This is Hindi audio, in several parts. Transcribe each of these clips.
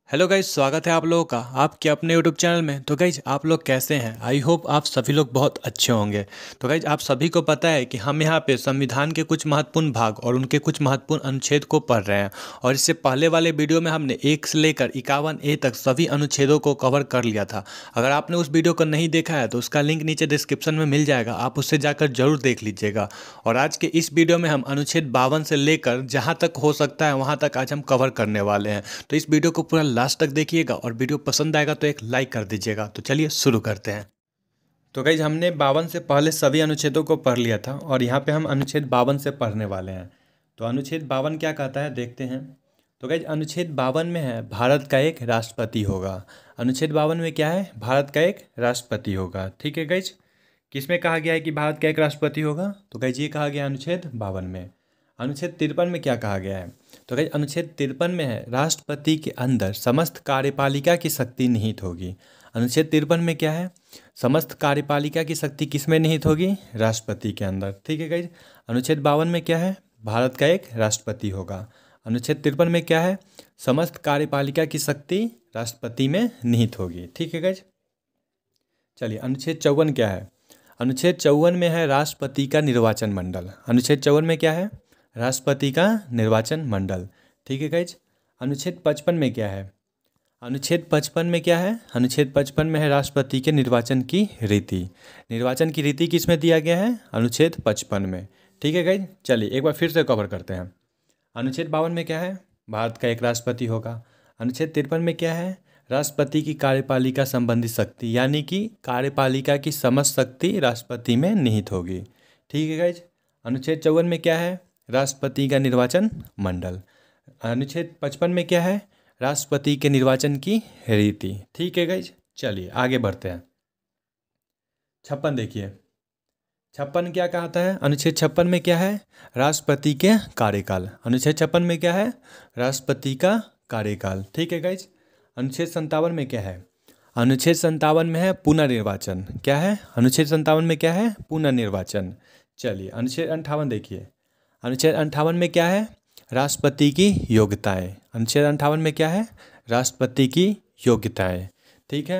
हेलो गाइज, स्वागत है आप लोगों का आपके अपने यूट्यूब चैनल में। तो गाइज आप लोग कैसे हैं? आई होप आप सभी लोग बहुत अच्छे होंगे। तो गाइज आप सभी को पता है कि हम यहाँ पे संविधान के कुछ महत्वपूर्ण भाग और उनके कुछ महत्वपूर्ण अनुच्छेद को पढ़ रहे हैं। और इससे पहले वाले वीडियो में हमने 1 से लेकर 51A तक सभी अनुच्छेदों को कवर कर लिया था। अगर आपने उस वीडियो को नहीं देखा है तो उसका लिंक नीचे डिस्क्रिप्शन में मिल जाएगा, आप उससे जाकर जरूर देख लीजिएगा। और आज के इस वीडियो में हम अनुच्छेद 52 से लेकर जहाँ तक हो सकता है वहाँ तक आज हम कवर करने वाले हैं। तो इस वीडियो को पूरा लास्ट तक देखिएगा और वीडियो पसंद आएगा तो एक लाइक कर दीजिएगा। तो चलिए शुरू करते हैं। तो गाइज हमने 52 से पहले सभी अनुच्छेदों को पढ़ लिया था और यहाँ पे हम अनुच्छेद 52 से पढ़ने वाले हैं। तो अनुच्छेद 52 क्या कहता है देखते हैं। तो गाइज अनुच्छेद 52 में है भारत का एक राष्ट्रपति होगा। अनुच्छेद 52 में क्या है? भारत का एक राष्ट्रपति होगा। ठीक है गाइज, किसमें कहा गया है कि भारत का एक राष्ट्रपति होगा? तो गाइज ये कहा गया अनुच्छेद 52 में। अनुच्छेद 53 में क्या कहा गया है? तो गाइज अनुच्छेद 53 में है राष्ट्रपति के अंदर समस्त कार्यपालिका की शक्ति निहित होगी। अनुच्छेद 53 में क्या है? समस्त कार्यपालिका की शक्ति किस में निहित होगी? राष्ट्रपति के अंदर। ठीक है गाइज। अनुच्छेद 52 में क्या है? भारत का एक राष्ट्रपति होगा। अनुच्छेद 53 में क्या है? समस्त कार्यपालिका की शक्ति राष्ट्रपति में निहित होगी। ठीक है गाइज। चलिए अनुच्छेद 54 क्या है? अनुच्छेद 54 में है राष्ट्रपति का निर्वाचन मंडल। अनुच्छेद 54 में क्या है? राष्ट्रपति का निर्वाचन मंडल। ठीक है गाइज। अनुच्छेद 55 में क्या है? अनुच्छेद 55 में क्या है? अनुच्छेद 55 में है राष्ट्रपति के निर्वाचन की रीति। निर्वाचन की रीति किस में दिया गया है? अनुच्छेद 55 में। ठीक है गाइज। चलिए एक बार फिर से कवर करते हैं। अनुच्छेद 52 में क्या है? भारत का एक राष्ट्रपति होगा। अनुच्छेद 53 में क्या है? राष्ट्रपति की कार्यपालिका संबंधी शक्ति, यानी कि कार्यपालिका की समस्त शक्ति राष्ट्रपति में निहित होगी। ठीक है गाइज। अनुच्छेद 54 में क्या है? राष्ट्रपति का निर्वाचन मंडल। अनुच्छेद 55 में क्या है? राष्ट्रपति के निर्वाचन की रीति। ठीक है गाइज। चलिए आगे बढ़ते हैं। 56 देखिए। 56 क्या कहता है? अनुच्छेद 56 में क्या है? राष्ट्रपति के कार्यकाल। अनुच्छेद 56 में क्या है? राष्ट्रपति का कार्यकाल। ठीक है गाइज। अनुच्छेद 57 में क्या है? अनुच्छेद 57 में है पुनर्निर्वाचन। क्या है? अनुच्छेद 57 में क्या है? पुनर्निर्वाचन। चलिए अनुच्छेद 58 देखिए। अनुच्छेद 58 में क्या है? राष्ट्रपति की योग्यताएं। अनुच्छेद 58 में क्या है? राष्ट्रपति की योग्यताएं। ठीक है।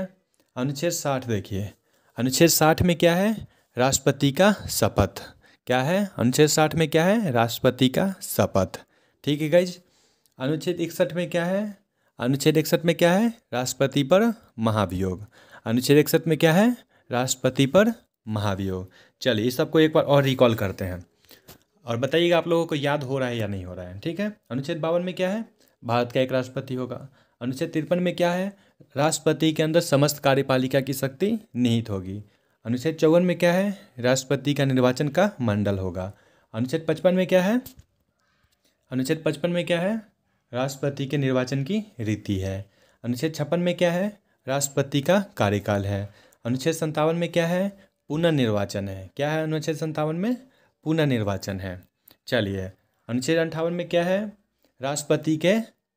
अनुच्छेद 60 देखिए। अनुच्छेद 60 में क्या है? राष्ट्रपति का शपथ। क्या है? अनुच्छेद 60 में क्या है? राष्ट्रपति का शपथ। ठीक है गाइज। अनुच्छेद 61 में क्या है? अनुच्छेद 61 में क्या है? राष्ट्रपति पर महाभियोग। अनुच्छेद 61 में क्या है? राष्ट्रपति पर महाभियोग। चलिए इस सबको एक बार और रिकॉल करते हैं और बताइएगा आप लोगों को याद हो रहा है या नहीं हो रहा है। ठीक है। अनुच्छेद 52 में क्या है? भारत का एक राष्ट्रपति होगा। अनुच्छेद 53 में क्या है? राष्ट्रपति के अंदर समस्त कार्यपालिका की शक्ति निहित होगी। अनुच्छेद 54 में क्या है? राष्ट्रपति का निर्वाचन का मंडल होगा। अनुच्छेद 55 में क्या है? अनुच्छेद 55 में क्या है? राष्ट्रपति के निर्वाचन की रीति है। अनुच्छेद 56 में क्या है? राष्ट्रपति का कार्यकाल है। अनुच्छेद 57 में क्या है? पुनर्निर्वाचन है। क्या है अनुच्छेद 57 में? पुनर्निर्वाचन है। चलिए अनुच्छेद 58 में क्या है? राष्ट्रपति के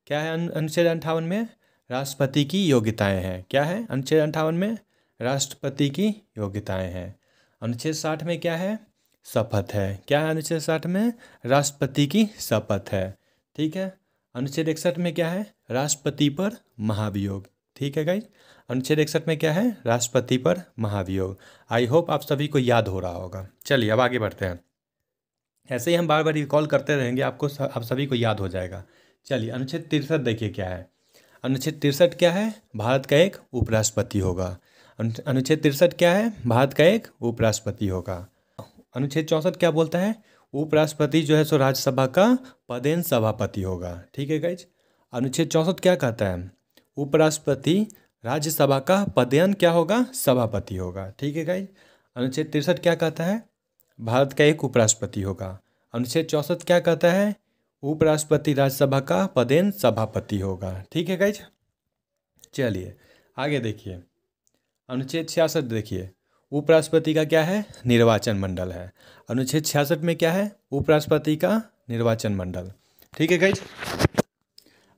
क्या है? अनुच्छेद 58 में राष्ट्रपति की योग्यताएं हैं। क्या है? अनुच्छेद 58 में राष्ट्रपति की योग्यताएं हैं। अनुच्छेद 60 में क्या है? शपथ है। क्या है अनुच्छेद 60 में? राष्ट्रपति की शपथ है। ठीक है। अनुच्छेद 61 में क्या है? राष्ट्रपति पर महाभियोग। ठीक है गाइज। अनुच्छेद 61 में क्या है? राष्ट्रपति पर महाभियोग। आई होप आप सभी को याद हो रहा होगा। चलिए अब आगे बढ़ते हैं। ऐसे ही हम बार बार रिकॉल करते रहेंगे, आपको आप सभी को याद हो जाएगा। चलिए अनुच्छेद 63 देखिए क्या है। अनुच्छेद 63 क्या है? भारत का एक उपराष्ट्रपति होगा। अनुच्छेद 63 क्या है? भारत का एक उपराष्ट्रपति होगा। अनुच्छेद 64 क्या बोलता है? उपराष्ट्रपति जो है सो राज्यसभा का पदेन सभापति होगा। ठीक है गाइज। अनुच्छेद 64 क्या कहता है? उपराष्ट्रपति राज्यसभा का पदेन क्या होगा? सभापति होगा। ठीक है गाइज। अनुच्छेद 63 क्या कहता है? भारत का एक उपराष्ट्रपति होगा। अनुच्छेद 64 क्या कहता है? उपराष्ट्रपति राज्यसभा का पदेन सभापति होगा। ठीक है गाइज। चलिए आगे देखिए। अनुच्छेद 66 देखिए। उपराष्ट्रपति का क्या है? निर्वाचन मंडल है। अनुच्छेद 66 में क्या है? उपराष्ट्रपति का निर्वाचन मंडल। ठीक है गाइज।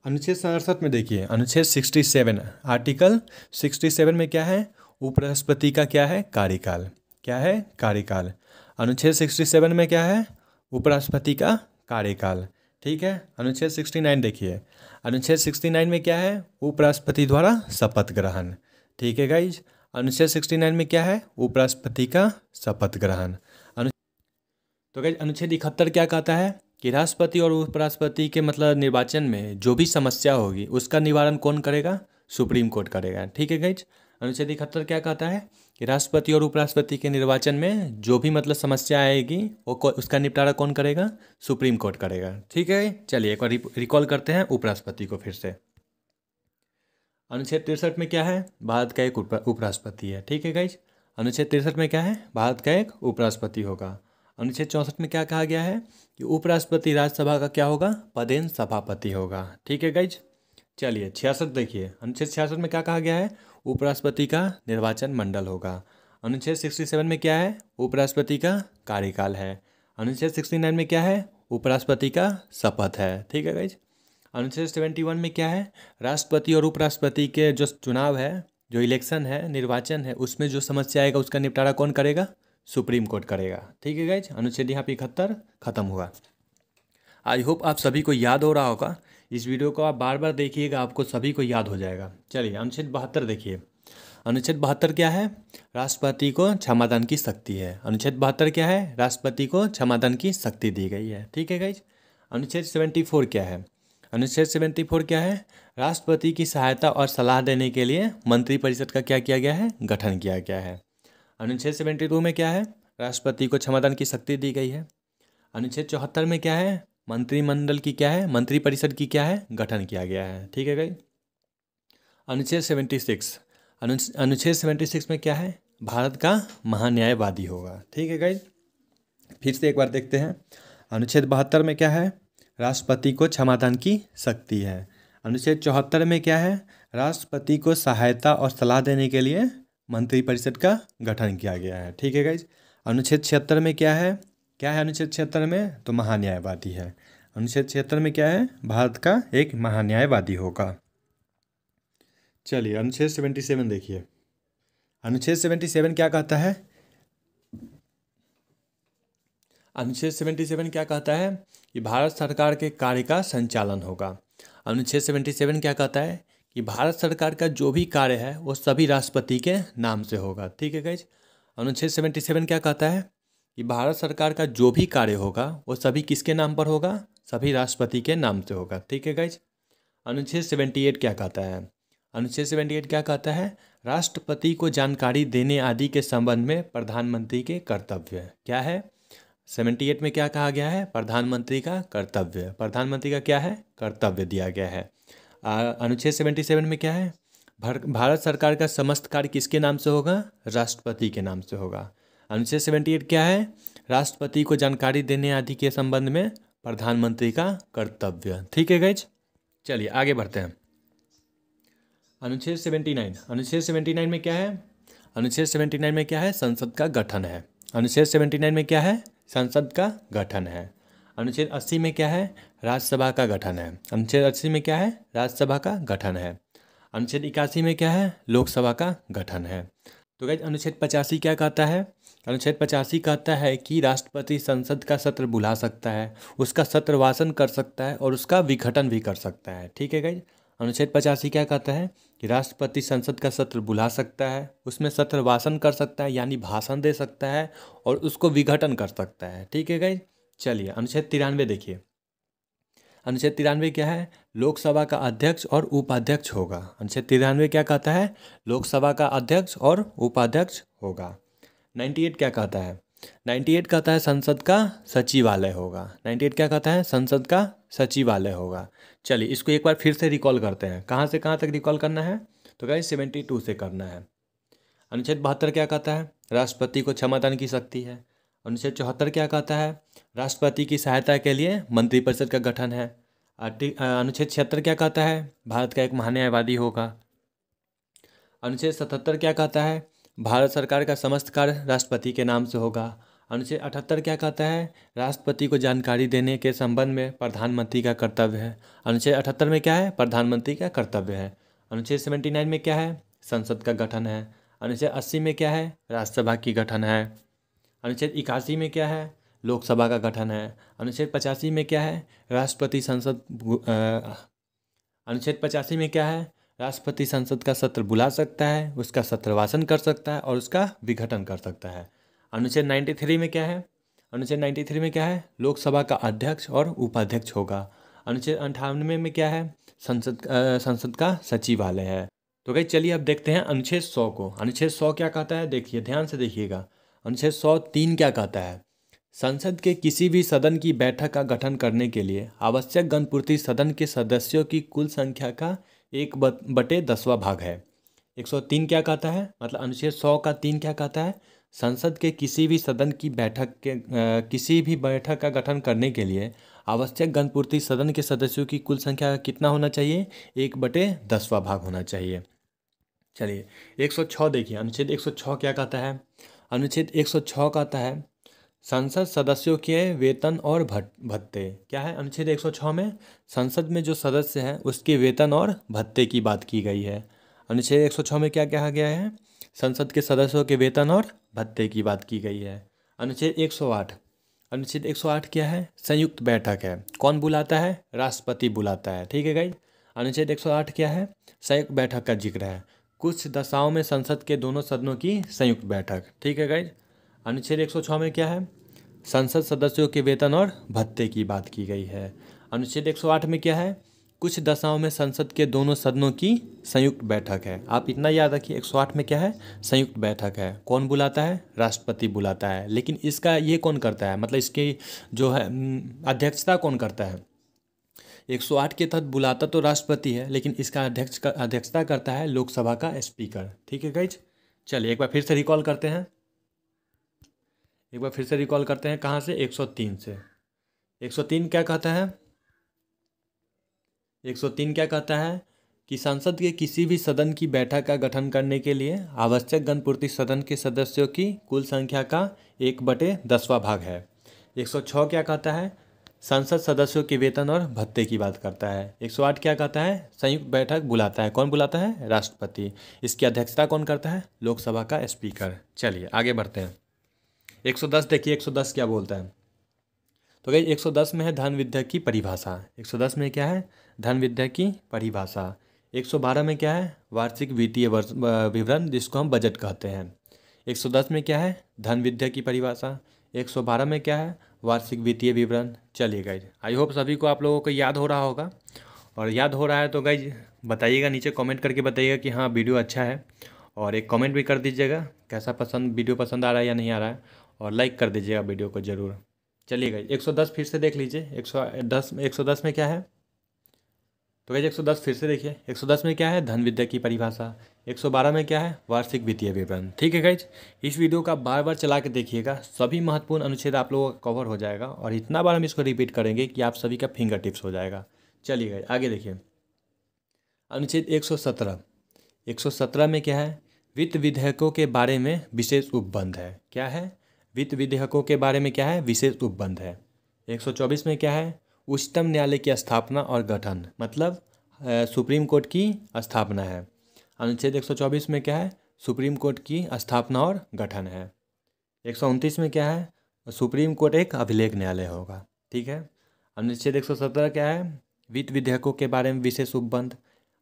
अनुच्छेद 67 में देखिए। अनुच्छेद 67 आर्टिकल 67 में क्या है? उपराष्ट्रपति का क्या है? कार्यकाल। क्या है? कार्यकाल। अनुच्छेद 67 में क्या है? उपराष्ट्रपति का कार्यकाल। ठीक है। अनुच्छेद 69 देखिए, अनुच्छेद 69 में क्या है, उपराष्ट्रपति द्वारा शपथ ग्रहण। ठीक है गाइज, अनुच्छेद 69 में क्या है, उपराष्ट्रपति का शपथ ग्रहण। तो गाइज अनुच्छेद 71 क्या कहता है कि राष्ट्रपति और उपराष्ट्रपति के मतलब निर्वाचन में जो भी समस्या होगी उसका निवारण कौन करेगा, सुप्रीम कोर्ट करेगा। ठीक है गाइज, अनुच्छेद 71 क्या कहता है कि राष्ट्रपति और उपराष्ट्रपति के निर्वाचन में जो भी मतलब समस्या आएगी वो उसका निपटारा कौन करेगा, सुप्रीम कोर्ट करेगा। ठीक है, चलिए एक बार रिकॉल करते हैं उपराष्ट्रपति को फिर से। अनुच्छेद 63 में क्या है, भारत का एक उपराष्ट्रपति है। ठीक है गाइज, अनुच्छेद 63 में क्या है, भारत का एक उपराष्ट्रपति होगा। अनुच्छेद 64 में क्या कहा गया है कि उपराष्ट्रपति राज्यसभा का क्या होगा, पदेन सभापति होगा। ठीक है गाइज, चलिए 66 देखिए, अनुच्छेद 66 में क्या कहा गया है, उपराष्ट्रपति का निर्वाचन मंडल होगा। अनुच्छेद 67 में क्या है, उपराष्ट्रपति का कार्यकाल है। अनुच्छेद 69 में क्या है, उपराष्ट्रपति का शपथ है। ठीक है गाइज, अनुच्छेद 71 में क्या है, राष्ट्रपति और उपराष्ट्रपति के जो चुनाव है, जो इलेक्शन है, निर्वाचन है, उसमें जो समस्या आएगा उसका निपटारा कौन करेगा, सुप्रीम कोर्ट करेगा। ठीक है गाइज, अनुच्छेद यहाँ पे 71 खत्म हुआ। आई होप आप सभी को याद हो रहा होगा, इस वीडियो को आप बार बार देखिएगा, आपको सभी को याद हो जाएगा। चलिए अनुच्छेद 72 देखिए, अनुच्छेद 72 क्या है, राष्ट्रपति को क्षमादान की शक्ति है। अनुच्छेद 72 क्या है, राष्ट्रपति को क्षमादान की शक्ति दी गई है। ठीक है गाइज, अनुच्छेद 74 क्या है, अनुच्छेद 74 क्या है, राष्ट्रपति की सहायता और सलाह देने के लिए मंत्रिपरिषद का क्या किया गया है, गठन किया गया है। अनुच्छेद 72 में क्या है, राष्ट्रपति को क्षमादान की शक्ति दी गई है। अनुच्छेद 74 में क्या है, मंत्रिमंडल की क्या है, मंत्रिपरिषद की क्या है, गठन किया गया है। ठीक है गाइस, अनुच्छेद 76, अनुच्छेद 76 में क्या है, भारत का महान्यायवादी होगा। ठीक है गाइस, फिर से एक बार देखते हैं। अनुच्छेद 72 में क्या है, राष्ट्रपति को क्षमादान की शक्ति है। अनुच्छेद 74 में क्या है, राष्ट्रपति को सहायता और सलाह देने के लिए मंत्रिपरिषद का गठन किया गया है। ठीक है गाइज, अनुच्छेद 76 में क्या है, अनुच्छेद 76 में तो महान्यायवादी है। अनुच्छेद 76 में क्या है, भारत का एक महान्यायवादी होगा। चलिए अनुच्छेद 77 देखिए, अनुच्छेद 77 क्या कहता है, अनुच्छेद 77 क्या कहता है कि भारत सरकार के कार्य का संचालन होगा। अनुच्छेद 77 क्या कहता है कि भारत सरकार का जो भी कार्य है वो सभी राष्ट्रपति के नाम से होगा। ठीक है गाइज, अनुच्छेद 77 क्या कहता है कि भारत सरकार का जो भी कार्य होगा वो सभी किसके नाम पर होगा, सभी राष्ट्रपति के नाम से होगा। ठीक है गाइज, अनुच्छेद 78 क्या कहता है, अनुच्छेद 78 क्या कहता है, राष्ट्रपति को जानकारी देने आदि के संबंध में प्रधानमंत्री के कर्तव्य क्या है। 78 में क्या कहा गया है, प्रधानमंत्री का कर्तव्य, प्रधानमंत्री का क्या है, कर्तव्य दिया गया है। अनुच्छेद 77 में क्या है, भारत सरकार का समस्त कार्य किसके नाम से होगा, राष्ट्रपति के नाम से होगा। अनुच्छेद 78 क्या है, राष्ट्रपति को जानकारी देने आदि के संबंध में प्रधानमंत्री का कर्तव्य। ठीक है गाइज, चलिए आगे बढ़ते हैं। अनुच्छेद 79, अनुच्छेद 79 में क्या है, अनुच्छेद 79 में क्या है, संसद का गठन है। अनुच्छेद 79 में क्या है, संसद का गठन है। अनुच्छेद 80 में क्या है, राज्यसभा का गठन है। अनुच्छेद 80 में क्या है, राज्यसभा का गठन है। अनुच्छेद 81 में क्या है, लोकसभा का गठन है। तो गाइस अनुच्छेद 85 क्या कहता है, अनुच्छेद 85 कहता है कि राष्ट्रपति संसद का सत्र बुला सकता है, उसका सत्र वाचन कर सकता है और उसका विघटन भी कर सकता है। ठीक है गाइस, अनुच्छेद 85 क्या कहता है कि राष्ट्रपति संसद का सत्र बुला सकता है, उसमें सत्र वाचन कर सकता है यानी भाषण दे सकता है और उसको विघटन कर सकता है। ठीक है गाइस, चलिए अनुच्छेद 93 देखिए। अनुच्छेद 93 क्या है, लोकसभा का अध्यक्ष और उपाध्यक्ष होगा। अनुच्छेद 93 क्या कहता है, लोकसभा का अध्यक्ष और उपाध्यक्ष होगा। 98 क्या कहता है, 98 कहता है संसद का सचिवालय होगा। 98 क्या कहता है, संसद का सचिवालय होगा। चलिए इसको एक बार फिर से रिकॉल करते हैं, कहाँ से कहाँ तक रिकॉल करना है, तो गाइस 72 से करना है। अनुच्छेद 72 क्या कहता है, राष्ट्रपति को क्षमादान की शक्ति है। अनुच्छेद 74 क्या कहता है, राष्ट्रपति की सहायता के लिए मंत्रिपरिषद का गठन है। अनुच्छेद 76 क्या कहता है, भारत का एक महान्यायवादी होगा। अनुच्छेद 77 क्या कहता है, भारत सरकार का समस्त कार्य राष्ट्रपति के नाम से होगा। अनुच्छेद 78 क्या कहता है, राष्ट्रपति को जानकारी देने के संबंध में प्रधानमंत्री का कर्तव्य है। अनुच्छेद 78 में क्या है, प्रधानमंत्री का कर्तव्य है। अनुच्छेद 79 में क्या है, संसद का गठन है। अनुच्छेद 80 में क्या है, राज्यसभा की गठन है। अनुच्छेद 81 में क्या है, लोकसभा का गठन है। अनुच्छेद 85 में क्या है, राष्ट्रपति संसद अनुच्छेद 85 में क्या है, राष्ट्रपति संसद का सत्र बुला सकता है, उसका सत्रवासन कर सकता है और उसका विघटन कर सकता है। अनुच्छेद 93 में क्या है, अनुच्छेद 93 में क्या है, लोकसभा का अध्यक्ष और उपाध्यक्ष होगा। अनुच्छेद 98 में क्या है, संसद का सचिवालय है। तो भाई चलिए अब देखते हैं अनुच्छेद 100 को। अनुच्छेद 100 क्या कहता है, देखिए ध्यान से देखिएगा। अनुच्छेद 103 क्या कहता है, संसद के किसी भी सदन की बैठक का गठन करने के लिए आवश्यक गणपूर्ति सदन के सदस्यों की कुल संख्या का 1/10वां भाग है। 103 क्या कहता है, मतलब अनुच्छेद 100 का 3 क्या कहता है, संसद के किसी भी सदन की किसी भी बैठक का गठन करने के लिए आवश्यक गणपूर्ति सदन के सदस्यों की कुल संख्या का कितना होना चाहिए, 1/10वां भाग होना चाहिए। चलिए 106 देखिए, अनुच्छेद 106 क्या कहता है, अनुच्छेद 106 कहता है संसद सदस्यों के वेतन और भत्ते। क्या है, अनुच्छेद 106 में संसद में जो सदस्य हैं उसके वेतन और भत्ते की बात की गई है। अनुच्छेद 106 में क्या कहा गया है, संसद के सदस्यों के वेतन और भत्ते की बात की गई है। अनुच्छेद 108, अनुच्छेद 108 क्या है, संयुक्त बैठक है। कौन बुलाता है, राष्ट्रपति बुलाता है। ठीक है गाइज। अनुच्छेद 108 क्या है, संयुक्त बैठक का जिक्र है। कुछ दशाओं में संसद के दोनों सदनों की संयुक्त बैठक। ठीक है गाइज। अनुच्छेद 106 में क्या है, संसद सदस्यों के वेतन और भत्ते की बात की गई है। अनुच्छेद 108 में क्या है, कुछ दशाओं में संसद के दोनों सदनों की संयुक्त बैठक है। आप इतना याद रखिए, 108 में क्या है, संयुक्त बैठक है। कौन बुलाता है, राष्ट्रपति बुलाता है। लेकिन इसका ये कौन करता है, मतलब इसकी जो है अध्यक्षता कौन करता है। 108 के तहत बुलाता तो राष्ट्रपति है, लेकिन इसका अध्यक्षता करता है लोकसभा का स्पीकर। ठीक है गाइज। चलिए एक बार फिर से रिकॉल करते हैं, कहाँ से, 103 से। 103 क्या कहता है, 103 क्या कहता है कि संसद के किसी भी सदन की बैठक का गठन करने के लिए आवश्यक गणपूर्ति सदन के सदस्यों की कुल संख्या का 1/10वां भाग है। 106 क्या कहता है, संसद सदस्यों के वेतन और भत्ते की बात करता है। 108 क्या कहता है, संयुक्त बैठक बुलाता है। कौन बुलाता है, राष्ट्रपति। इसकी अध्यक्षता कौन करता है, लोकसभा का स्पीकर। चलिए आगे बढ़ते हैं। 110 देखिए, 110 क्या बोलता है। तो भाई 110 में है धन विद्या की परिभाषा। 110 में क्या है, धन विद्या की परिभाषा। 112 में क्या है, वार्षिक वित्तीय वर्ष विवरण, जिसको हम बजट कहते हैं। 110 में क्या है, धन विद्या की परिभाषा। 112 में क्या है, वार्षिक वित्तीय विवरण। चलिए गाइज, आई होप सभी को आप लोगों को याद हो रहा होगा, और याद हो रहा है तो गाइज बताइएगा, नीचे कमेंट करके बताइएगा कि हाँ वीडियो अच्छा है, और एक कमेंट भी कर दीजिएगा कैसा वीडियो पसंद आ रहा है या नहीं आ रहा है, और लाइक कर दीजिएगा वीडियो को ज़रूर। चलिए गाइज 110 फिर से देख लीजिए। 110 में क्या है, तो गाइज 110 फिर से देखिए। 110 में क्या है, धन विद्या की परिभाषा। 112 में क्या है, वार्षिक वित्तीय विवरण। ठीक है गाइज, इस वीडियो का बार बार चला के देखिएगा, सभी महत्वपूर्ण अनुच्छेद आप लोगों का कवर हो जाएगा, और इतना बार हम इसको रिपीट करेंगे कि आप सभी का फिंगर टिप्स हो जाएगा। चलिए गाइज आगे देखिए। अनुच्छेद 117, 117 में क्या है, वित्त विधेयकों के बारे में विशेष उपबंध है। क्या है, वित्त विधेयकों के बारे में क्या है, विशेष उपबंध है। 124 में क्या है, उच्चतम न्यायालय की स्थापना और गठन, मतलब सुप्रीम कोर्ट की स्थापना है। अनुच्छेद 124 में क्या है, सुप्रीम कोर्ट की स्थापना और गठन है। 129 में क्या है, सुप्रीम कोर्ट एक अभिलेख न्यायालय होगा। ठीक है। अनुच्छेद 117 क्या है, वित्त विधेयकों के बारे में विशेष उपबंध।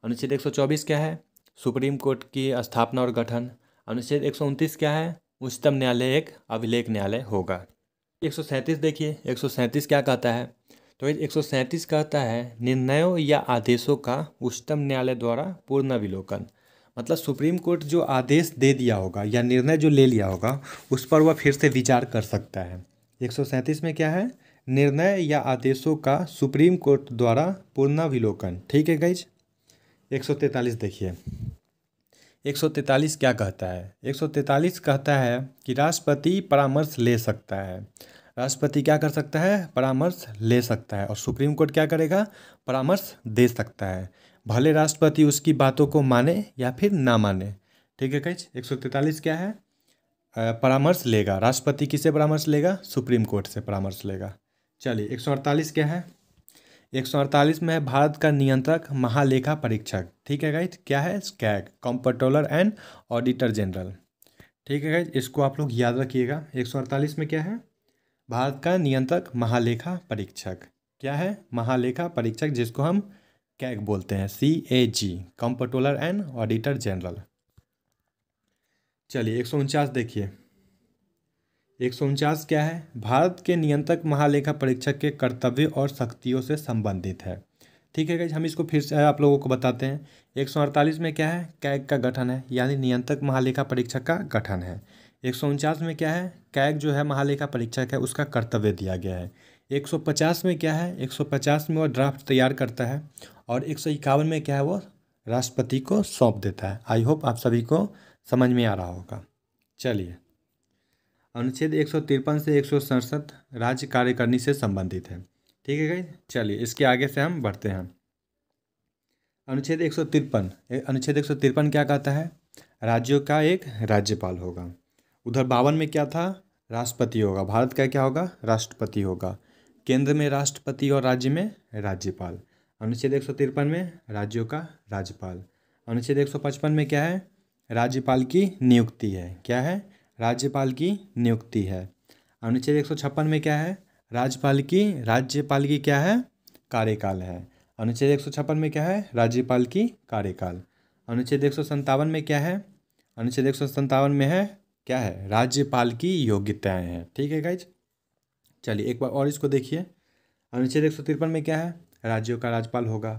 अनुच्छेद 124 क्या है, सुप्रीम कोर्ट की स्थापना और गठन। अनुच्छेद 129 क्या है, उच्चतम न्यायालय एक अभिलेख न्यायालय होगा। 137 देखिए, 137 क्या कहता है, तो 137 कहता है निर्णयों या आदेशों का उच्चतम न्यायालय द्वारा पुनर्विलोकन, मतलब सुप्रीम कोर्ट जो आदेश दे दिया होगा या निर्णय जो ले लिया होगा उस पर वह फिर से विचार कर सकता है। 137 में क्या है, निर्णय या आदेशों का सुप्रीम कोर्ट द्वारा पुनर्विलोकन। ठीक है गाइज। 143 देखिए, 143 क्या कहता है, 143 कहता है कि राष्ट्रपति परामर्श ले सकता है। राष्ट्रपति क्या कर सकता है, परामर्श ले सकता है, और सुप्रीम कोर्ट क्या करेगा, परामर्श दे सकता है, भले राष्ट्रपति उसकी बातों को माने या फिर ना माने। ठीक है गाइज। 143 क्या है, परामर्श लेगा। राष्ट्रपति किससे परामर्श लेगा, सुप्रीम कोर्ट से परामर्श लेगा। चलिए 148 क्या है, 148 में है भारत का नियंत्रक महालेखा परीक्षक। ठीक है गाइज, क्या है, स्कैग, कंट्रोलर एंड ऑडिटर जनरल। ठीक है गाइज, इसको आप लोग याद रखिएगा। 148 में क्या है, भारत का नियंत्रक महालेखा परीक्षक क्या है? महालेखा परीक्षक, जिसको हम कैग बोलते हैं, CAG, comptroller and auditor general. चलिए 149 देखिए। 149 क्या है? भारत के नियंत्रक महालेखा परीक्षक के कर्तव्य और शक्तियों से संबंधित है। ठीक है गाइस, हम इसको फिर से आप लोगों को बताते हैं। 148 में क्या है? कैग का गठन है, यानी नियंत्रक महालेखा परीक्षक का गठन है। 149 में क्या है? कैग जो है महालेखा परीक्षक है, उसका कर्तव्य दिया गया है। 150 में क्या है? 150 में वो ड्राफ्ट तैयार करता है, और 151 में क्या है? वो राष्ट्रपति को सौंप देता है। आई होप आप सभी को समझ में आ रहा होगा। चलिए, अनुच्छेद 153 से 167 राज्य कार्यकारिणी से संबंधित है। ठीक है गाइस, चलिए इसके आगे से हम बढ़ते हैं। अनुच्छेद 153 क्या कहता है? राज्यों का एक राज्यपाल होगा। उधर 52 में क्या था? राष्ट्रपति होगा। भारत का क्या होगा? राष्ट्रपति होगा। केंद्र में राष्ट्रपति और राज्य में राज्यपाल। अनुच्छेद 153 में राज्यों का राज्यपाल। अनुच्छेद 155 में क्या है? राज्यपाल की नियुक्ति है। क्या है? राज्यपाल की नियुक्ति है। अनुच्छेद 156 में क्या है? राज्यपाल की क्या है? कार्यकाल है। अनुच्छेद 156 में क्या है? राज्यपाल की कार्यकाल। अनुच्छेद 157 में क्या है? अनुच्छेद 157 में है क्या है? राज्यपाल की योग्यताएं हैं। ठीक है गाइज, चलिए एक बार और इसको देखिए। अनुच्छेद 153 में क्या है? राज्यों का राज्यपाल होगा।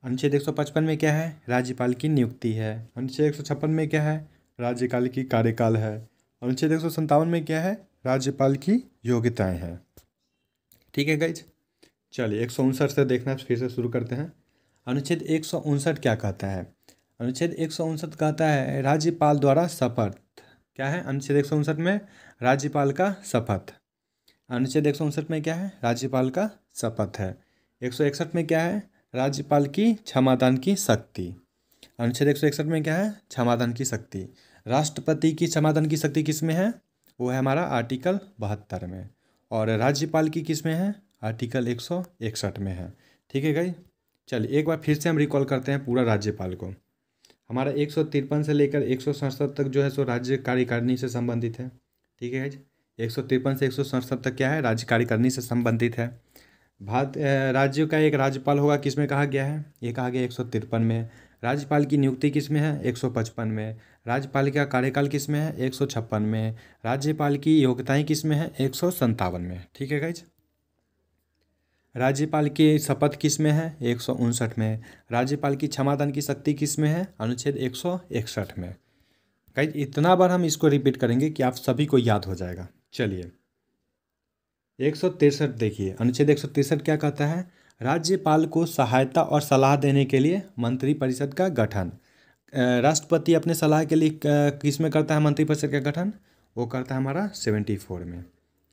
अनुच्छेद 155 में क्या है? राज्यपाल की नियुक्ति है। अनुच्छेद 156 में क्या है? राज्यपाल की कार्यकाल है। अनुच्छेद 157 में क्या है? राज्यपाल की योग्यताएं हैं। ठीक है गाइज, चलिए 159 से देखना फिर से शुरू करते हैं। अनुच्छेद 159 क्या कहता है? अनुच्छेद 159 कहता है राज्यपाल द्वारा शपथ। क्या है? अनुच्छेद 159 में राज्यपाल का शपथ। अनुच्छेद 159 में क्या है? राज्यपाल का शपथ है। 161 में क्या है? राज्यपाल की क्षमादान की शक्ति। अनुच्छेद 161 में क्या है? क्षमादान की शक्ति। राष्ट्रपति की क्षमादान की शक्ति किस में है? वो है हमारा आर्टिकल 72 में। और राज्यपाल की किस में है? आर्टिकल 161 में है। ठीक है गाइस, चलिए एक बार फिर से हम रिकॉल करते हैं पूरा राज्यपाल को। हमारा 153 से लेकर 167 तक जो है सो राज्य कार्यकारिणी से संबंधित है। ठीक है गाइस, 153 से 167 तक क्या है? राज्य कार्यकारिणी से संबंधित है। भारत राज्यों का एक राज्यपाल होगा, किस में कहा गया है? ये कहा गया 153 में। राज्यपाल की नियुक्ति किस में है? 155 में। राज्यपाल का कार्यकाल किस में है? 156 में। राज्यपाल की योग्यताएं किस में है? 157 में। ठीक है गाइज, राज्यपाल की शपथ किस में है? 159 में। राज्यपाल की क्षमादान की शक्ति किस में है? अनुच्छेद 161 में। गाइज इतना बार हम इसको रिपीट करेंगे कि आप सभी को याद हो जाएगा। चलिए 163 देखिए। अनुच्छेद 163 क्या कहता है? राज्यपाल को सहायता और सलाह देने के लिए मंत्रिपरिषद का गठन। राष्ट्रपति अपने सलाह के लिए किस में करता है मंत्रिपरिषद का गठन? वो करता है हमारा 74 में।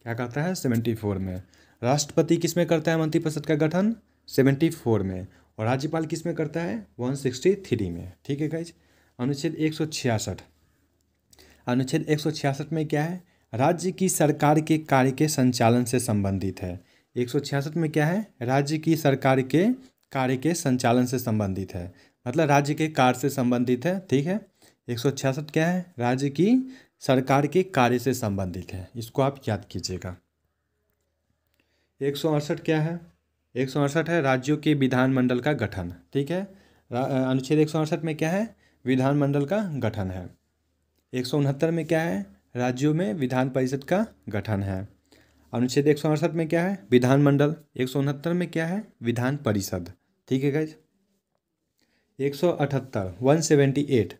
क्या करता है? 74 में। राष्ट्रपति किस में करता है मंत्रिपरिषद का गठन? 74 में। और राज्यपाल किस में करता है? 163 में। ठीक है गाइज, अनुच्छेद 166। अनुच्छेद 166 में क्या है? राज्य की सरकार के कार्य के संचालन से संबंधित है। 166 में क्या है? राज्य की सरकार के कार्य के संचालन से संबंधित है, मतलब राज्य के कार्य से संबंधित है। ठीक है, 166 क्या है? राज्य की सरकार के कार्य से संबंधित है। इसको आप याद कीजिएगा। 168 क्या है? 168 है राज्यों के विधानमंडल का गठन। ठीक है, अनुच्छेद 168 में क्या है? विधानमंडल का गठन है। 169 में क्या है? राज्यों में विधान परिषद का गठन है। अनुच्छेद 168 में क्या है? विधानमंडल। 169 में क्या है? विधान परिषद। ठीक है गाइज, 178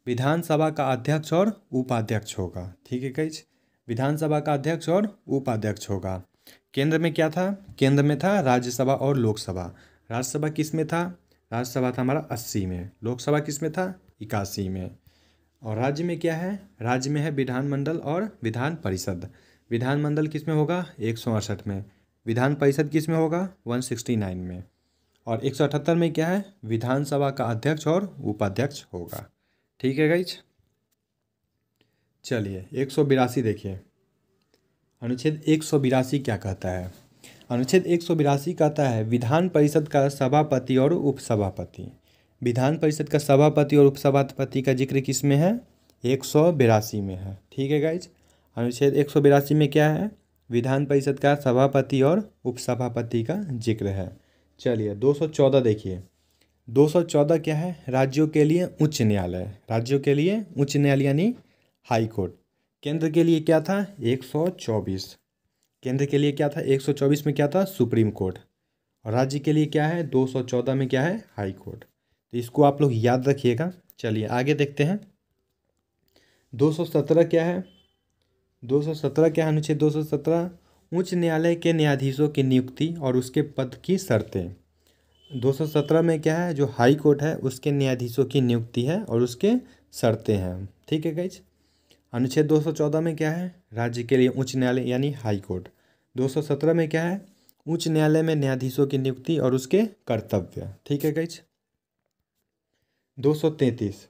विधानसभा का अध्यक्ष और उपाध्यक्ष होगा। ठीक है गाइज, विधानसभा का अध्यक्ष और उपाध्यक्ष होगा। केंद्र में क्या था? केंद्र में था राज्यसभा और लोकसभा। राज्यसभा किस में था? राज्यसभा था हमारा 80 में। लोकसभा किस में था? 81 में। और राज्य में क्या है? राज्य में है विधानमंडल और विधान परिषद। विधानमंडल किस में होगा? 168 में। विधान परिषद किस में होगा? 169 में। और 178 में क्या है? विधानसभा का अध्यक्ष और उपाध्यक्ष होगा। ठीक है गाइज, चलिए 182 देखिए। अनुच्छेद 182 क्या कहता है? अनुच्छेद 182 कहता है विधान परिषद का सभापति और उपसभापति। विधान परिषद का सभापति और उपसभापति का जिक्र किस में है? 182 में है। ठीक है गाइज, अनुच्छेद 182 में क्या है? विधान परिषद का सभापति और उपसभापति का जिक्र है। चलिए 214 देखिए। 214 क्या है? राज्यों के लिए उच्च न्यायालय। राज्यों के लिए उच्च न्यायालय यानी हाई कोर्ट। केंद्र के लिए क्या था? 124। केंद्र के लिए क्या था? 124 में क्या था? Supreme court. और राज्य के लिए क्या है? 214 में क्या है? High court. तो इसको आप लोग याद रखिएगा। चलिए आगे देखते हैं। 217 क्या है? 217 क्या है? अनुच्छेद 217 उच्च न्यायालय के न्यायाधीशों की नियुक्ति और उसके पद की शर्तें। 217 में क्या है? जो हाई कोर्ट है उसके न्यायाधीशों की नियुक्ति है और उसके शर्तें हैं। ठीक है गाइज। अनुच्छेद 214 में क्या है? राज्य के लिए उच्च न्यायालय यानी हाई कोर्ट। 217 में क्या है? उच्च न्यायालय में न्यायाधीशों की नियुक्ति और उसके कर्तव्य। ठीक है गाइज। 233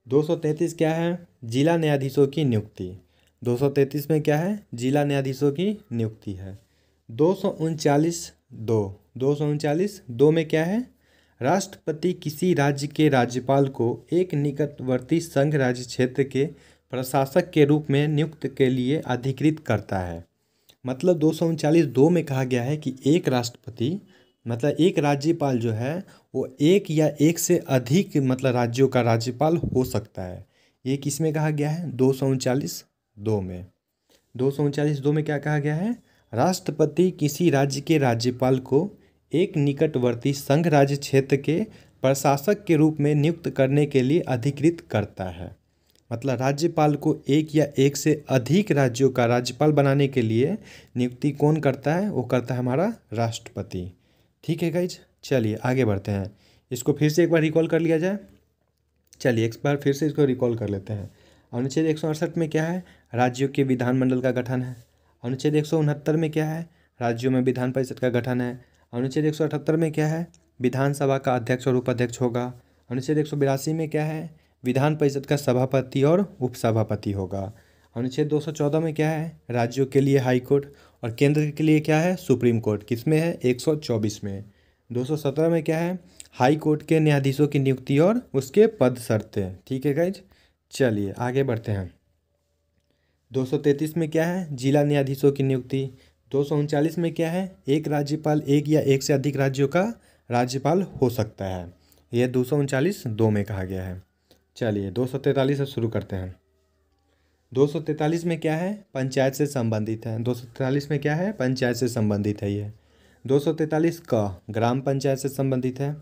233 क्या है? जिला न्यायाधीशों की नियुक्ति। 233 में क्या है? जिला न्यायाधीशों की नियुक्ति है। 239(2) में क्या है? राष्ट्रपति किसी राज्य के राज्यपाल को एक निकटवर्ती संघ राज्य क्षेत्र के प्रशासक के रूप में नियुक्त के लिए अधिकृत करता है। मतलब 239(2) में कहा गया है कि एक राष्ट्रपति मतलब एक राज्यपाल जो है वो एक या एक से अधिक मतलब राज्यों का राज्यपाल हो सकता है। ये किसमें कहा गया है? 239(2) में। 239(2) में क्या कहा गया है? राष्ट्रपति किसी राज्य के राज्यपाल को एक निकटवर्ती संघ राज्य क्षेत्र के प्रशासक के रूप में नियुक्त करने के लिए अधिकृत करता है। मतलब राज्यपाल को एक या एक से अधिक राज्यों का राज्यपाल बनाने के लिए नियुक्ति कौन करता है? वो करता है हमारा राष्ट्रपति। ठीक है गाइज। चलिए आगे बढ़ते हैं। इसको फिर से एक बार रिकॉल कर लिया जाए। चलिए एक बार फिर से इसको रिकॉल कर लेते हैं। अनुच्छेद 168 में क्या है? राज्यों के विधानमंडल का गठन है। अनुच्छेद 169 में क्या है? राज्यों में विधान परिषद का गठन है। अनुच्छेद 178 में क्या है? विधानसभा का अध्यक्ष और उपाध्यक्ष होगा। अनुच्छेद 182 में क्या है? विधान परिषद का सभापति और उपसभापति होगा। अनुच्छेद 214 में क्या है? राज्यों के लिए हाई कोर्ट और केंद्र के लिए क्या है? Supreme court. किसमें है? 124 में। 217 में क्या है? हाई कोर्ट के न्यायाधीशों की नियुक्ति और उसके पद शर्तें। ठीक है गाइज। चलिए आगे बढ़ते हैं। 233 में क्या है? जिला न्यायाधीशों की नियुक्ति। 239 में क्या है? एक राज्यपाल एक या एक से अधिक राज्यों का राज्यपाल हो सकता है। यह 239(2) में कहा गया है। चलिए 243 से शुरू करते हैं। 243 में क्या है? पंचायत से संबंधित है। 243 में क्या है? पंचायत से संबंधित है ये। 243 का ग्राम पंचायत से संबंधित है।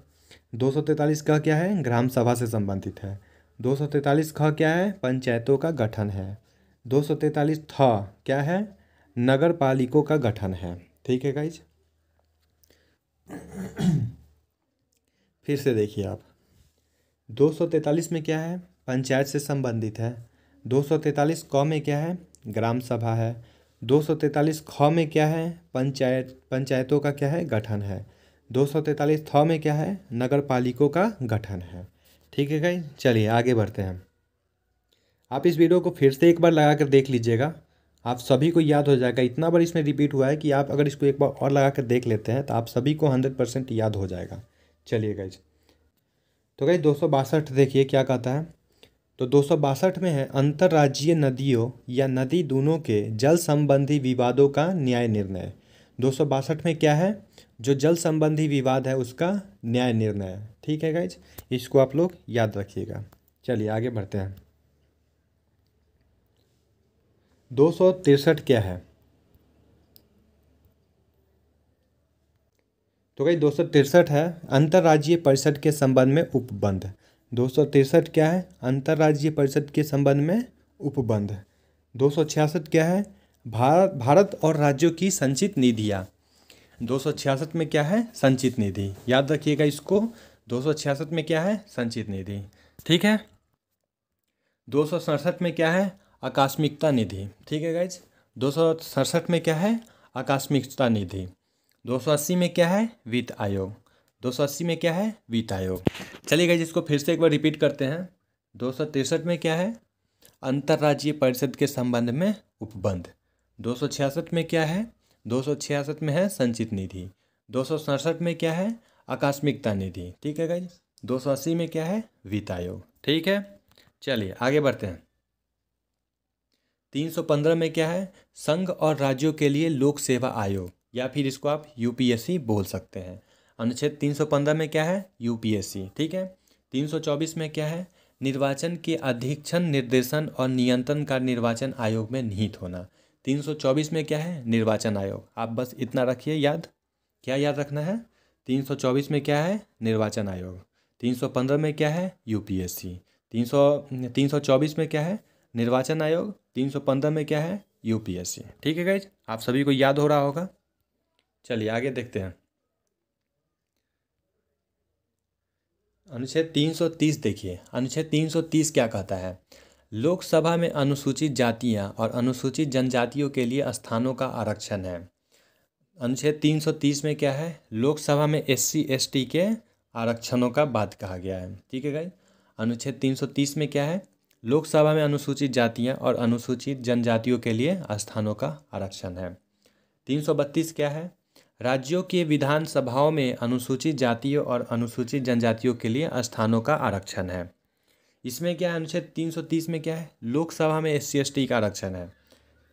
243 का क्या है? ग्राम सभा से संबंधित है। 243 का क्या है? पंचायतों का गठन है। 243 था क्या है? नगर पालिकों का गठन है। ठीक है गाइज। फिर से देखिए आप। 243 में क्या है? पंचायत से संबंधित है। 243 क में क्या है? ग्राम सभा है। 243 ख में क्या है? पंचायतों का क्या है? गठन है। 243 थ में क्या है? नगर पालिकों का गठन है। ठीक है गाइज। चलिए आगे बढ़ते हैं। आप इस वीडियो को फिर से एक बार लगा कर देख लीजिएगा। आप सभी को याद हो जाएगा। इतना बार इसमें रिपीट हुआ है कि आप अगर इसको एक बार और लगा कर देख लेते हैं तो आप सभी को 100% याद हो जाएगा। चलिए गाइज। तो गाइज 262 देखिए क्या कहता है। तो 262 में है अंतर्राज्यीय नदियों या नदी दूनों के जल संबंधी विवादों का न्याय निर्णय। 262 में क्या है? जो जल संबंधी विवाद है उसका न्याय निर्णय। ठीक है गाइज। इसको आप लोग याद रखिएगा। चलिए आगे बढ़ते हैं। 263 क्या है? तो भाई 263 है अंतर्राज्यीय परिषद के संबंध में उपबंध। 263 क्या है? अंतर्राज्यीय परिषद के संबंध में उपबंध। 266 क्या है? भारत और राज्यों की संचित निधियाँ। 266 में क्या है? संचित निधि। याद रखिएगा इसको। 266 में क्या है? संचित निधि। ठीक है। 267 में क्या है? आकस्मिकता निधि। ठीक है गाइज। 267 में क्या है? आकस्मिकता निधि। 280 में क्या है? वित्त आयोग। 280 में क्या है? वित्त आयोग। चलिए गाइज इसको फिर से एक बार रिपीट करते हैं। 263 में क्या है? अंतर्राज्यीय परिषद के संबंध में उपबंध। 266 में क्या है? 266 में है संचित निधि। 267 में क्या है? आकस्मिकता निधि। ठीक है गाइज। 280 में क्या है? वित्त आयोग। ठीक है। चलिए आगे बढ़ते हैं। 315 में क्या है, संघ और राज्यों के लिए लोक सेवा आयोग, या फिर इसको आप यूपीएससी बोल सकते हैं। अनुच्छेद 315 में क्या है, यूपीएससी, ठीक है। 324 में क्या है, निर्वाचन के अधीक्षण, निर्देशन और नियंत्रण का निर्वाचन आयोग में निहित होना। 324 में क्या है, निर्वाचन आयोग। आप बस इतना रखिए याद, क्या याद रखना है, 324 में क्या है, निर्वाचन आयोग। 315 में क्या है, यूपीएससी। 324 में क्या है, निर्वाचन आयोग। 315 में क्या है, यूपीएससी। ठीक है गाइज, आप सभी को याद हो रहा होगा। चलिए आगे देखते हैं। अनुच्छेद 330 देखिए, अनुच्छेद 330 क्या कहता है, लोकसभा में अनुसूचित जातियां और अनुसूचित जनजातियों के लिए स्थानों का आरक्षण है। अनुच्छेद 330 में क्या है, लोकसभा में एससी एसटी के आरक्षणों का बात कहा गया है। ठीक है गाइज, अनुच्छेद 330 में क्या है, लोकसभा में अनुसूचित जातियां और अनुसूचित जनजातियों के लिए स्थानों का आरक्षण है। 332 क्या है, राज्यों के विधानसभाओं में अनुसूचित जातियों और अनुसूचित जनजातियों के लिए स्थानों का आरक्षण है। इसमें क्या है, अनुच्छेद 330 में क्या है, लोकसभा में एससी एसटी का आरक्षण है।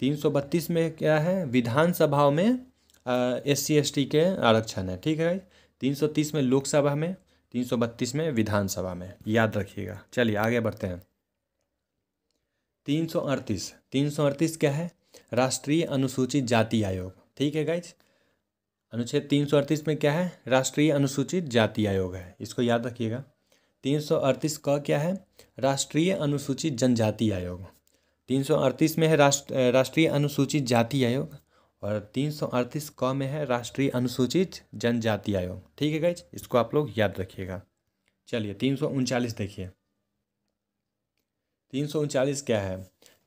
332 में क्या है, विधानसभाओं में एससी एसटी के आरक्षण है। ठीक है, 330 में लोकसभा में, 332 में विधानसभा में, याद रखिएगा। चलिए आगे बढ़ते हैं। 338 क्या है, राष्ट्रीय अनुसूचित जाति आयोग। ठीक है गाइज, अनुच्छेद 338 में क्या है, राष्ट्रीय अनुसूचित जाति आयोग है, इसको याद रखिएगा। 338 का क्या है, राष्ट्रीय अनुसूचित जनजाति आयोग। 338 में है राष्ट्रीय अनुसूचित जाति आयोग, और 338 क में है राष्ट्रीय अनुसूचित जनजाति आयोग। ठीक है गाइज, इसको आप लोग याद रखिएगा। चलिए 339 देखिए, 339 क्या है,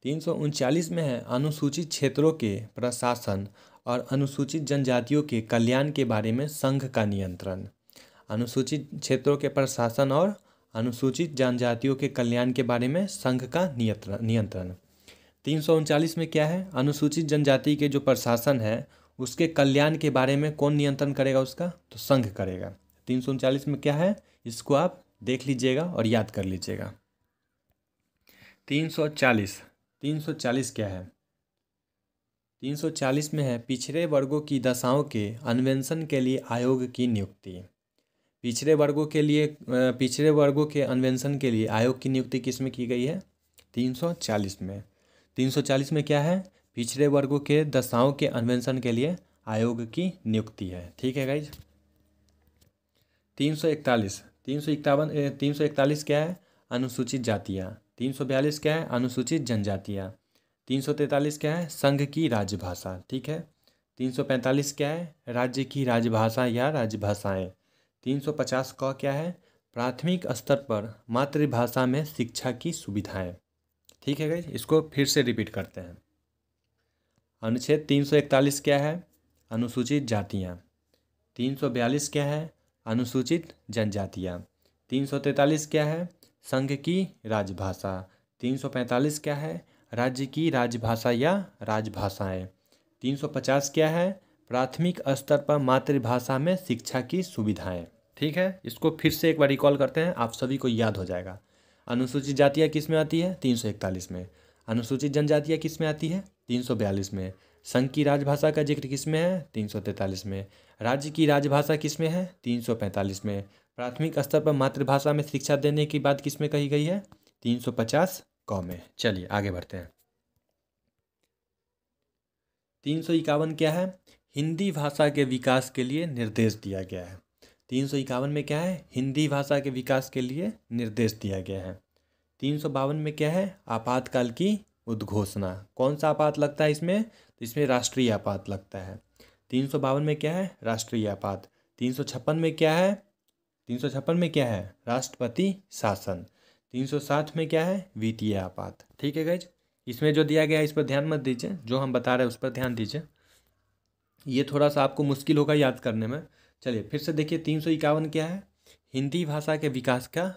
339 में है अनुसूचित क्षेत्रों के प्रशासन और अनुसूचित जनजातियों के कल्याण के बारे में संघ का नियंत्रण। अनुसूचित क्षेत्रों के प्रशासन और अनुसूचित जनजातियों के कल्याण के बारे में संघ का नियंत्रण। 339 में क्या है, अनुसूचित जनजाति के जो प्रशासन है उसके कल्याण के बारे में कौन नियंत्रण करेगा, उसका तो संघ करेगा। 339 में क्या है, इसको आप देख लीजिएगा और याद कर लीजिएगा। 340 क्या है, 340 में है पिछड़े वर्गों की दशाओं के अन्वेषण के लिए आयोग की नियुक्ति। पिछड़े वर्गों के अन्वेषण के लिए आयोग की नियुक्ति किस में की गई है, 340 में। 340 में क्या है, पिछड़े वर्गों के दशाओं के अन्वेषण के लिए आयोग की नियुक्ति है। ठीक है गाइज। 341 क्या है, अनुसूचित जातियाँ। 342 क्या है, अनुसूचित जनजातियाँ। 343 क्या है, संघ की राजभाषा। ठीक है। 345 क्या है, राज्य की राजभाषा या राजभाषाएं। 350 का क्या है, प्राथमिक स्तर पर मातृभाषा में शिक्षा की सुविधाएं। ठीक है गाइस, इसको फिर से रिपीट करते हैं। अनुच्छेद 341 क्या है, अनुसूचित जातियाँ। 342 क्या है, अनुसूचित जनजातियाँ। 343 क्या है, संघ की राजभाषा। 345 क्या है, राज्य की राजभाषा या राजभाषाएं। 350 क्या है, प्राथमिक स्तर पर मातृभाषा में शिक्षा की सुविधाएं। ठीक है, इसको फिर से एक बार रिकॉल करते हैं, आप सभी को याद हो जाएगा। अनुसूचित जातियाँ किस में आती है, 341 में। अनुसूचित जनजातियाँ किस में आती है, 342 में। संघ की राजभाषा का जिक्र किस में है, 343 में। राज्य की राजभाषा किस में है, 345 में। प्राथमिक स्तर पर मातृभाषा में शिक्षा देने की बात किस में कही गई है, 350 क में। चलिए आगे बढ़ते हैं। 351 क्या है, हिंदी भाषा के विकास के लिए निर्देश दिया गया है। 351 में क्या है, हिंदी भाषा के विकास के लिए निर्देश दिया गया है। 352 में क्या है, आपातकाल की उद्घोषणा। कौन सा आपात लगता है इसमें, तो इसमें राष्ट्रीय आपात लगता है। 352 में क्या है, राष्ट्रीय आपात। 356 में क्या है, 356 में क्या है, राष्ट्रपति शासन। 360 में क्या है, वित्तीय आपात। ठीक है गाइज, इसमें जो दिया गया है इस पर ध्यान मत दीजिए, जो हम बता रहे हैं उस पर ध्यान दीजिए, ये थोड़ा सा आपको मुश्किल होगा याद करने में। चलिए फिर से देखिए, 351 क्या है, हिंदी भाषा के विकास का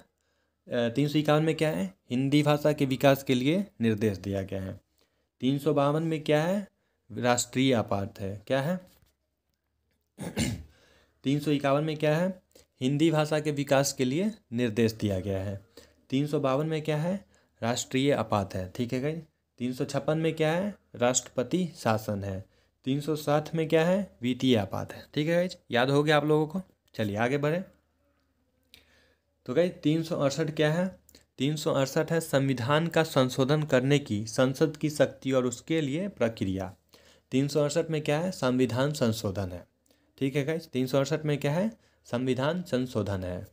351 में क्या है, हिंदी भाषा के विकास के लिए निर्देश दिया गया है। 352 में क्या है, राष्ट्रीय आपात है। क्या है 351 में क्या है, हिंदी भाषा के विकास के लिए निर्देश दिया गया है। 352 में क्या है, राष्ट्रीय आपात है। ठीक है गाइस, 356 में क्या है, राष्ट्रपति शासन है। 360 में क्या है, वित्तीय आपात है। ठीक है गाइज, याद हो गया आप लोगों को। चलिए आगे बढ़े। तो गाइज 368 क्या है, 368 है संविधान का संशोधन करने की संसद की शक्ति और उसके लिए प्रक्रिया। 368 में क्या है, संविधान संशोधन है। ठीक है गाइज, 368 में क्या है, संविधान संशोधन है।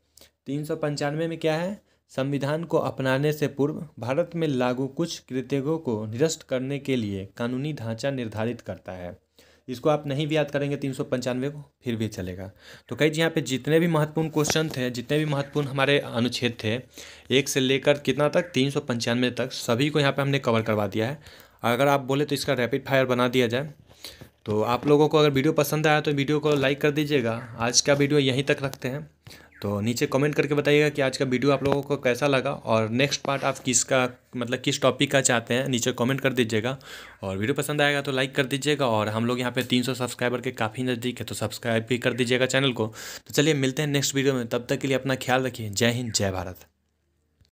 395 में क्या है, संविधान को अपनाने से पूर्व भारत में लागू कुछ कृत्यों को निरस्त करने के लिए कानूनी ढांचा निर्धारित करता है। इसको आप नहीं भी याद करेंगे 395 को फिर भी चलेगा। तो कई यहाँ पे जितने भी महत्वपूर्ण क्वेश्चन थे, जितने भी महत्वपूर्ण हमारे अनुच्छेद थे, 1 से लेकर कितना तक, 395 तक, सभी को यहाँ पे हमने कवर करवा दिया है। अगर आप बोले तो इसका रैपिड फायर बना दिया जाए। तो आप लोगों को अगर वीडियो पसंद आया तो वीडियो को लाइक कर दीजिएगा। आज का वीडियो यहीं तक रखते हैं। तो नीचे कमेंट करके बताइएगा कि आज का वीडियो आप लोगों को कैसा लगा और नेक्स्ट पार्ट आप किसका मतलब किस टॉपिक का चाहते हैं, नीचे कमेंट कर दीजिएगा। और वीडियो पसंद आएगा तो लाइक कर दीजिएगा। और हम लोग यहाँ पे 300 सब्सक्राइबर के काफ़ी नज़दीक है, तो सब्सक्राइब भी कर दीजिएगा चैनल को। तो चलिए मिलते हैं नेक्स्ट वीडियो में, तब तक के लिए अपना ख्याल रखिए। जय हिंद, जय भारत।